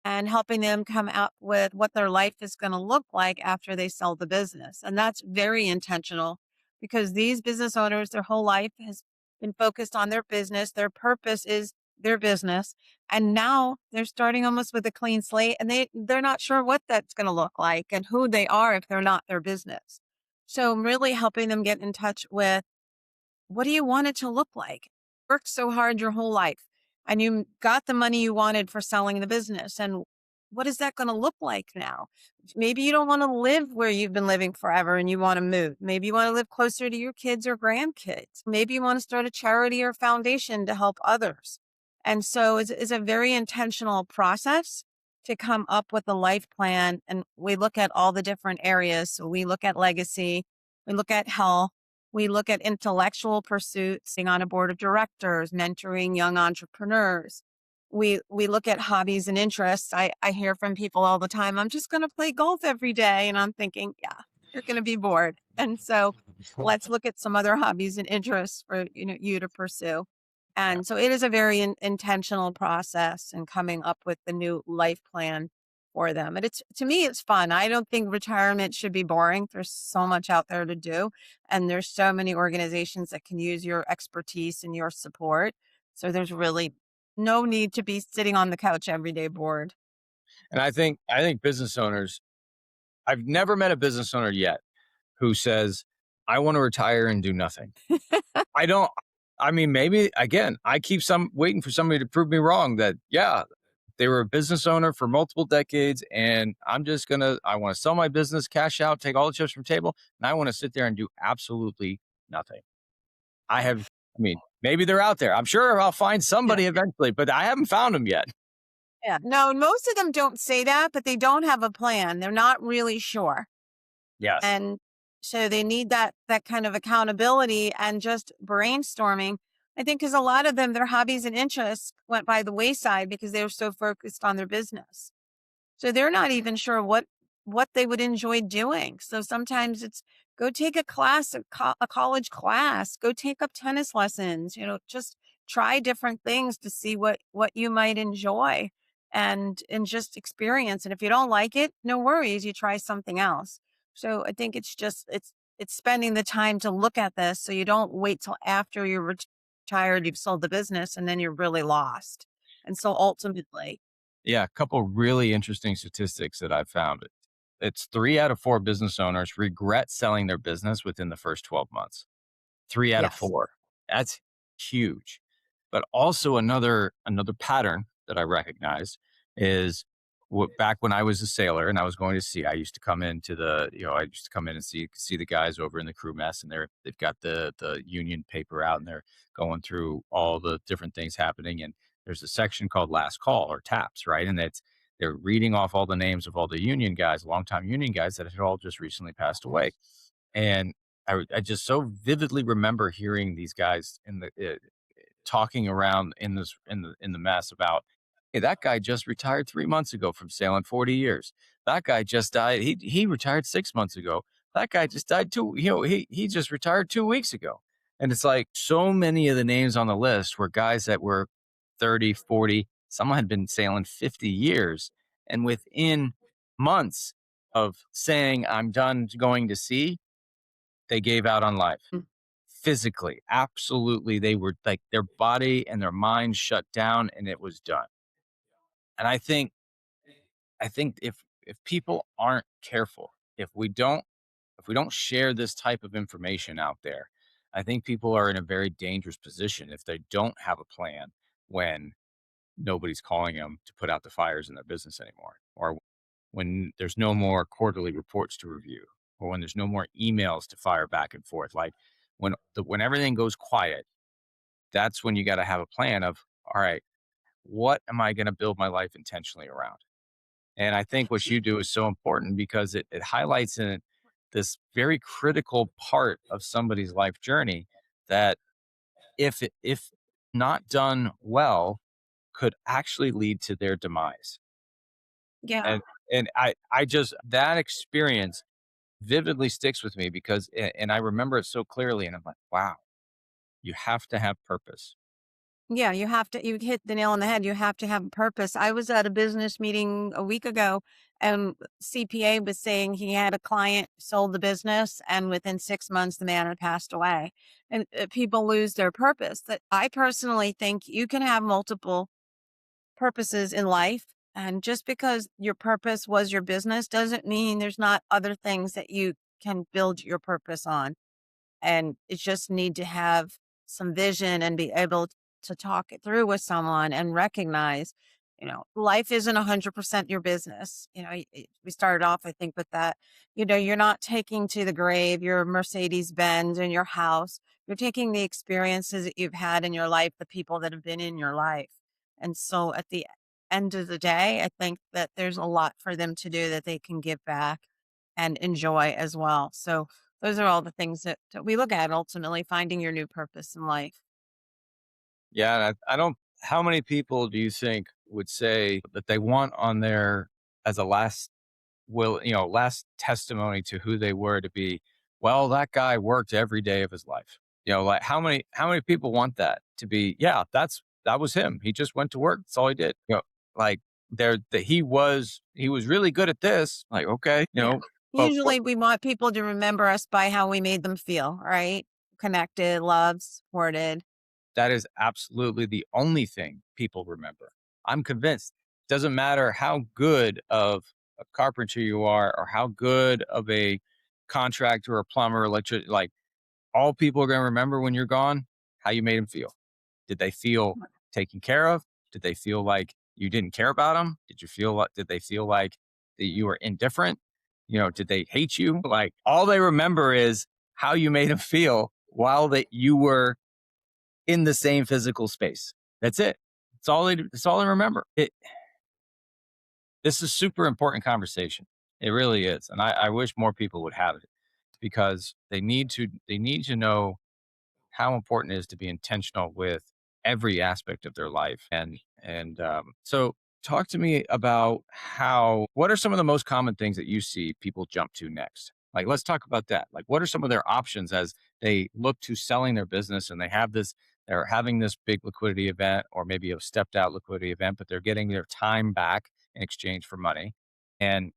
and helping them come up with what their life is going to look like after they sell the business. And that's very intentional because these business owners, their whole life has been focused on their business. Their purpose is their business. And now they're starting almost with a clean slate and they're not sure what that's going to look like and who they are if they're not their business. So I'm really helping them get in touch with what do you want it to look like? Worked so hard your whole life and you got the money you wanted for selling the business. And what is that going to look like now? Maybe you don't want to live where you've been living forever and you want to move. Maybe you want to live closer to your kids or grandkids. Maybe you want to start a charity or foundation to help others. And so it's a very intentional process to come up with a life plan. And we look at all the different areas. So we look at legacy, we look at health, we look at intellectual pursuits, being on a board of directors, mentoring young entrepreneurs. We look at hobbies and interests. I hear from people all the time, I'm just going to play golf every day. And I'm thinking, yeah, you're going to be bored. And so let's look at some other hobbies and interests for you to pursue. Yeah. And so it is a very intentional process in coming up with the new life plan for them. And it's to me, it's fun. I don't think retirement should be boring. There's so much out there to do. And there's so many organizations that can use your expertise and your support. So there's really no need to be sitting on the couch every day bored. And I think business owners, I've never met a business owner yet who says, I want to retire and do nothing. I don't I mean, maybe again, I keep waiting for somebody to prove me wrong that yeah, they were a business owner for multiple decades and I want to sell my business, cash out, take all the chips from the table, and I want to sit there and do absolutely nothing. I mean, maybe they're out there. I'm sure I'll find Yeah. somebody eventually, but I haven't found them yet. Yeah. No, most of them don't say that, but they don't have a plan. They're not really sure. Yes. And so they need that kind of accountability and just brainstorming. I think because a lot of them, their hobbies and interests went by the wayside because they were so focused on their business. So they're not even sure what they would enjoy doing. So sometimes it's go take a class, a college class, go take up tennis lessons, just try different things to see what you might enjoy and just experience. And if you don't like it, no worries, you try something else. So I think it's spending the time to look at this so you don't wait till after you're retired, you've sold the business and then you're really lost. And so ultimately, Yeah, a couple really interesting statistics that I've found. It's 3 out of 4 business owners regret selling their business within the first 12 months. 3 out of yes. 4. That's huge. But also another pattern that I recognized is back when I was a sailor and I was going to sea, I used to come into I used to come in and see the guys over in the crew mess and they've got the union paper out and they're going through all the different things happening. And there's a section called last call or taps, right? And they're reading off all the names of all the union guys, longtime union guys that had all just recently passed away. And I just so vividly remember hearing these guys talking around in the mess about, hey, that guy just retired 3 months ago from sailing 40 years. That guy just died. He retired 6 months ago. That guy just died he just retired 2 weeks ago. And it's like so many of the names on the list were guys that were 30, 40. Some had been sailing 50 years, and within months of saying, I'm done going to sea, they gave out on life. Mm. Physically, absolutely. They were like their body and their mind shut down and it was done. And I think if people aren't careful, if we don't share this type of information out there, I think people are in a very dangerous position if they don't have a plan when nobody's calling them to put out the fires in their business anymore, or when there's no more quarterly reports to review, or when there's no more emails to fire back and forth. Like when everything goes quiet, that's when you got to have a plan of, all right, what am I going to build my life intentionally around? And I think what you do is so important because it highlights in this very critical part of somebody's life journey that if not done well could actually lead to their demise. Yeah. And I just that experience vividly sticks with me because and I remember it so clearly and I'm like, wow, you have to have purpose. Yeah, you hit the nail on the head. You have to have a purpose. I was at a business meeting a week ago and CPA was saying he had a client sold the business and within 6 months the man had passed away. And people lose their purpose. That I personally think you can have multiple purposes in life and just because your purpose was your business doesn't mean there's not other things that you can build your purpose on. And it just need to have some vision and be able to talk it through with someone and recognize, life isn't 100% your business. We started off, I think, with that. You're not taking to the grave your Mercedes Benz and your house. You're taking the experiences that you've had in your life, the people that have been in your life. And so at the end of the day, I think that there's a lot for them to do that they can give back and enjoy as well. So those are all the things that we look at ultimately, finding your new purpose in life. Yeah, I don't. How many people do you think would say that they want on their as a last testimony to who they were to be? Well, that guy worked every day of his life. Like how many people want that to be? Yeah, that was him. He just went to work. That's all he did. Like there that he was really good at this. Like okay, Yeah. but what Usually we want people to remember us by how we made them feel, right? Connected, loved, supported. that is absolutely the only thing people remember. I'm convinced. Doesn't matter how good of a carpenter you are or how good of a contractor or plumber, electric, like all people are going to remember when you're gone, how you made them feel. Did they feel taken care of? Did they feel like you didn't care about them? Did they feel like that you were indifferent? Did they hate you? Like all they remember is how you made them feel while that you were in the same physical space. That's it. That's all I remember. This is super important conversation. It really is. And I wish more people would have it because they need to know how important it is to be intentional with every aspect of their life. So talk to me about what are some of the most common things that you see people jump to next? Like, let's talk about that. Like, what are some of their options as they look to selling their business and they're having this big liquidity event or maybe a stepped out liquidity event, but they're getting their time back in exchange for money. And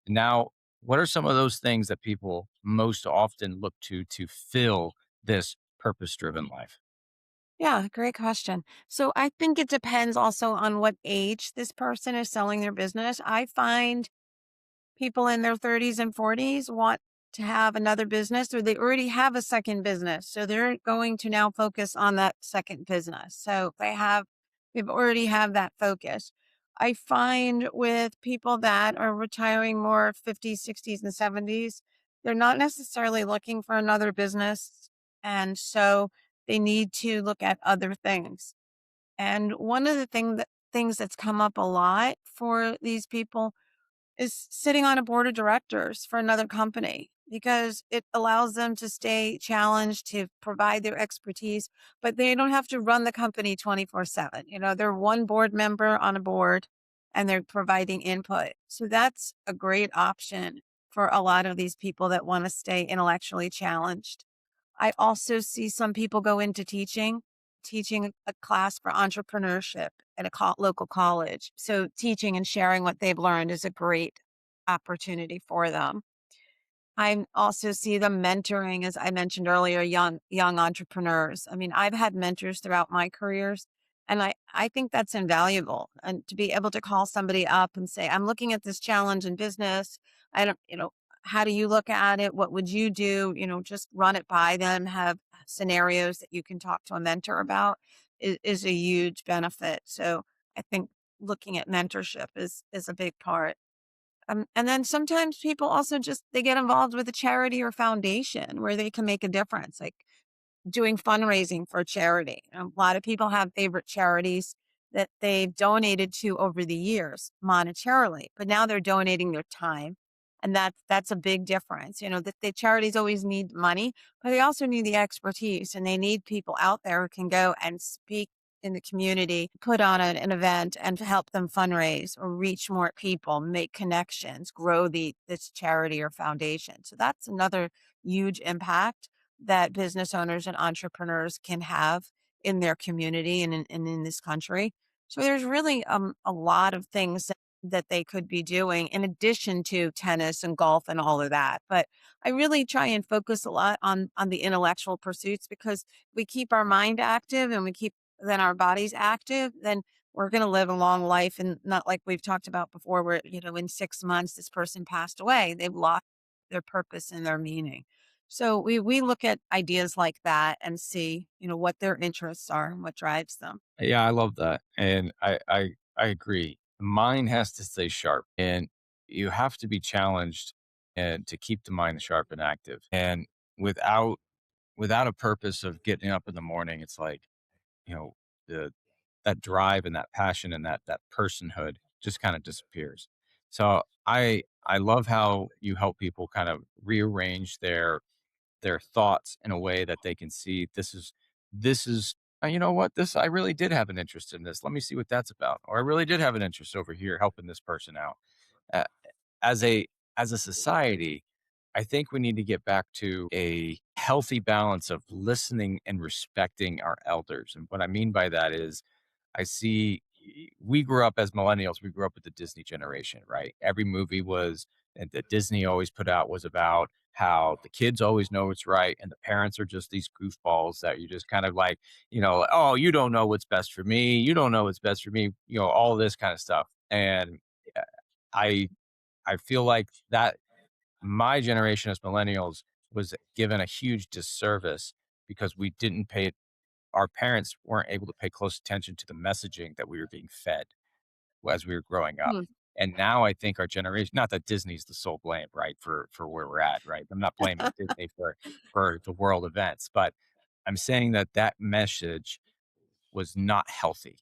now, what are some of those things that people most often look to fill this purpose driven life? Yeah, great question. So I think it depends also on what age this person is selling their business. I find people in their 30s and 40s want to have another business or they already have a second business. So they're going to now focus on that second business. So they've already have that focus. I find with people that are retiring more 50s, 60s, and 70s, they're not necessarily looking for another business. And so they need to look at other things. And one of the things that's come up a lot for these people is sitting on a board of directors for another company because it allows them to stay challenged to provide their expertise, but they don't have to run the company 24/7. They're one board member on a board and they're providing input. So that's a great option for a lot of these people that want to stay intellectually challenged. I also see some people go into teaching a class for entrepreneurship at a local college. So teaching and sharing what they've learned is a great opportunity for them. I also see them mentoring, as I mentioned earlier, young entrepreneurs. I mean, I've had mentors throughout my careers, and I think that's invaluable. And to be able to call somebody up and say, "I'm looking at this challenge in business. I don't, how do you look at it? What would you do?" Just run it by them. Have scenarios that you can talk to a mentor about is a huge benefit. So I think looking at mentorship is a big part. And then sometimes people also just they get involved with a charity or foundation where they can make a difference. Like doing fundraising for a charity. A lot of people have favorite charities that they've donated to over the years monetarily, but now they're donating their time. And that's a big difference. That the charities always need money, but they also need the expertise and they need people out there who can go and speak in the community, put on an event and help them fundraise or reach more people, make connections, grow this charity or foundation. So that's another huge impact that business owners and entrepreneurs can have in their community and in this country. So there's really a lot of things that they could be doing in addition to tennis and golf and all of that. But I really try and focus a lot on the intellectual pursuits because we keep our mind active and we keep then our bodies active, then we're going to live a long life and not like we've talked about before where in 6 months this person passed away, they've lost their purpose and their meaning. So we look at ideas like that and see, what their interests are and what drives them. Yeah, I love that, and I agree. The mind has to stay sharp, and you have to be challenged and to keep the mind sharp and active. And without without a purpose of getting up in the morning, it's like, you know, the that drive and that passion and that personhood just kind of disappears. So I love how you help people kind of rearrange their thoughts in a way that they can see this is you know what, this I really did have an interest in this, let me see what that's about, or I really did have an interest over here helping this person out. uh, as a society, I think we need to get back to a healthy balance of listening and respecting our elders. And what I mean by that is I see we grew up as millennials, we grew up with the Disney generation, right? Every movie was and that Disney always put out was about how the kids always know what's right and the parents are just these goofballs that you just kind of like, oh, you don't know what's best for me. You don't know what's best for me, all this kind of stuff. And uh, I I feel like that my generation as millennials was given a huge disservice because we didn't pay our parents weren't able to pay close attention to the messaging that we were being fed as we were growing up. Hmm. And now I think our generation, not that Disney's the sole blame, right, for where we're at, right? I'm not blaming Disney for the world events, but I'm saying that that message was not healthy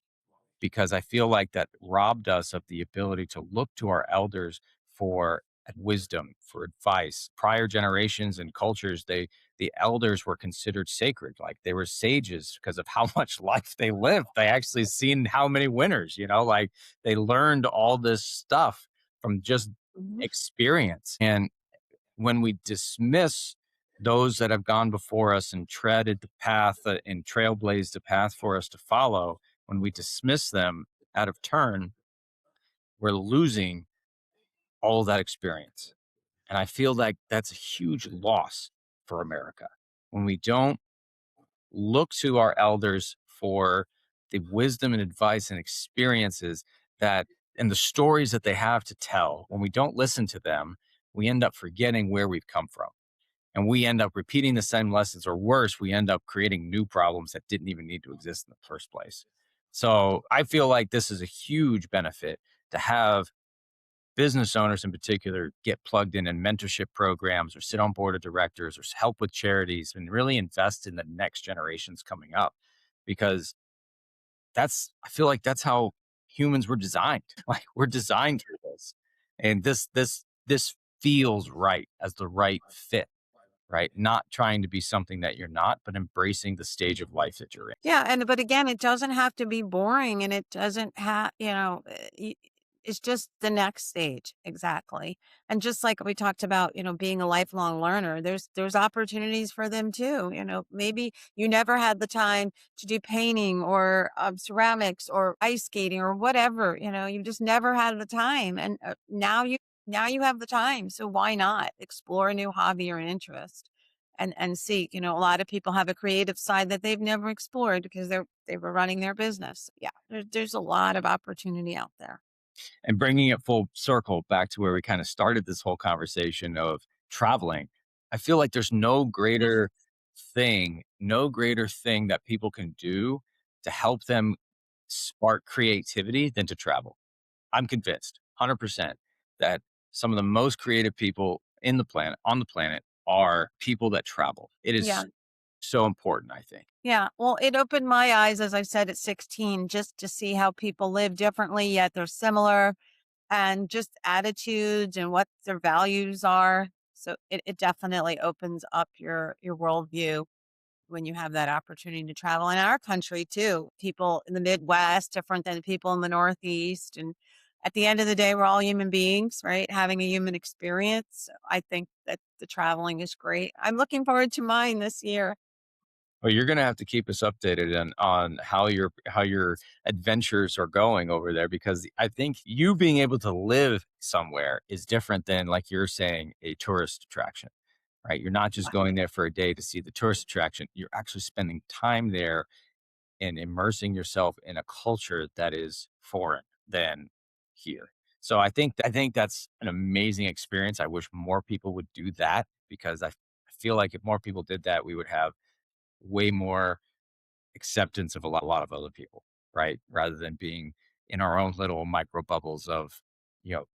because I feel like that robbed us of the ability to look to our elders for wisdom, for advice. Prior generations and cultures, the elders were considered sacred, like they were sages because of how much life they lived. They actually seen how many winners, like they learned all this stuff from just Mhm. experience. And when we dismiss those that have gone before us and treaded the path and trailblazed the path for us to follow, when we dismiss them out of turn, we're losing all that experience. And I feel like that's a huge loss for America when we don't look to our elders for the wisdom and advice and experiences that and the stories that they have to tell. When we don't listen to them, we end up forgetting where we've come from and we end up repeating the same lessons, or worse, we end up creating new problems that didn't even need to exist in the first place. So I feel like this is a huge benefit to have business owners in particular get plugged in mentorship programs or sit on board of directors or help with charities and really invest in the next generations coming up, because I feel like that's how humans were designed. Like we're designed for this. And this feels right as the right fit, right? Not trying to be something that you're not, but embracing the stage of life that you're in. Yeah, but again, it doesn't have to be boring and it doesn't have, it's just the next stage. Exactly. And just like we talked about, being a lifelong learner, there's opportunities for them too. Maybe you never had the time to do painting or ceramics or ice skating or whatever, you just never had the time. And now you Now you have the time, so why not explore a new hobby or an interest and see, a lot of people have a creative side that they've never explored because they were running their business. Yeah, there's a lot of opportunity out there. And bringing it full circle back to where we kind of started this whole conversation of traveling, I feel like there's no greater thing that people can do to help them spark creativity than to travel. I'm convinced 100% that some of the most creative people on the planet are people that travel. It Yeah. is so important, I think. Yeah. Well, it opened my eyes, as I said, at 16, just to see how people live differently, yet they're similar, and just attitudes and what their values are. So it definitely opens up your worldview when you have that opportunity to travel. In our country too, people in the Midwest different than people in the Northeast, and at the end of the day, we're all human beings, right? Having a human experience. So I think that the traveling is great. I'm looking forward to mine this year. Well, you're gonna have to keep us updated on how your adventures are going over there because I think you being able to live somewhere is different than, like you're saying, a tourist attraction, right? You're not just going there for a day to see the tourist attraction. You're actually spending time there and immersing yourself in a culture that is foreign than here. So I think that's an amazing experience. I wish more people would do that because I feel like if more people did that, we would have way more acceptance of a lot of other people, right? Rather than being in our own little micro bubbles of,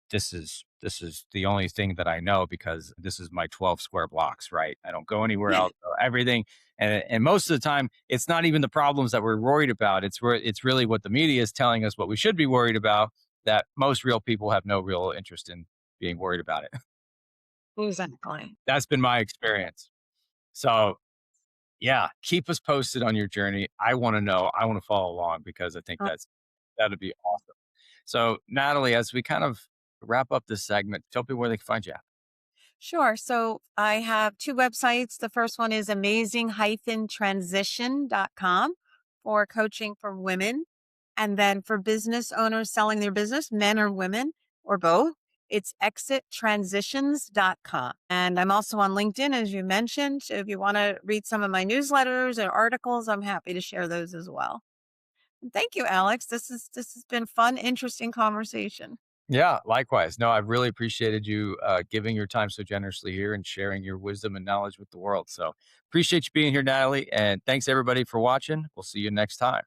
this is the only thing that I know because this is my 12 square blocks, right? I don't go anywhere else. So everything, and most of the time, it's not even the problems that we're worried about. It's really what the media is telling us what we should be worried about. That most real people have no real interest in being worried about it. Exactly. That's been my experience. So yeah, keep us posted on your journey. I wanna know, I wanna follow along because I think that'd be awesome. So, Natalie, as we kind of wrap up this segment, tell people where they can find you at. Sure. So I have two websites. The first one is amazing-transition.com for coaching for women. And then for business owners selling their business, men or women or both, it's exittransitions.com. And I'm also on LinkedIn, as you mentioned. So if you want to read some of my newsletters or articles, I'm happy to share those as well. And thank you, Alex. This has been fun, interesting conversation. Yeah, likewise. No, I've really appreciated you, giving your time so generously here and sharing your wisdom and knowledge with the world. So, appreciate you being here, Natalie, and thanks everybody for watching. We'll see you next time.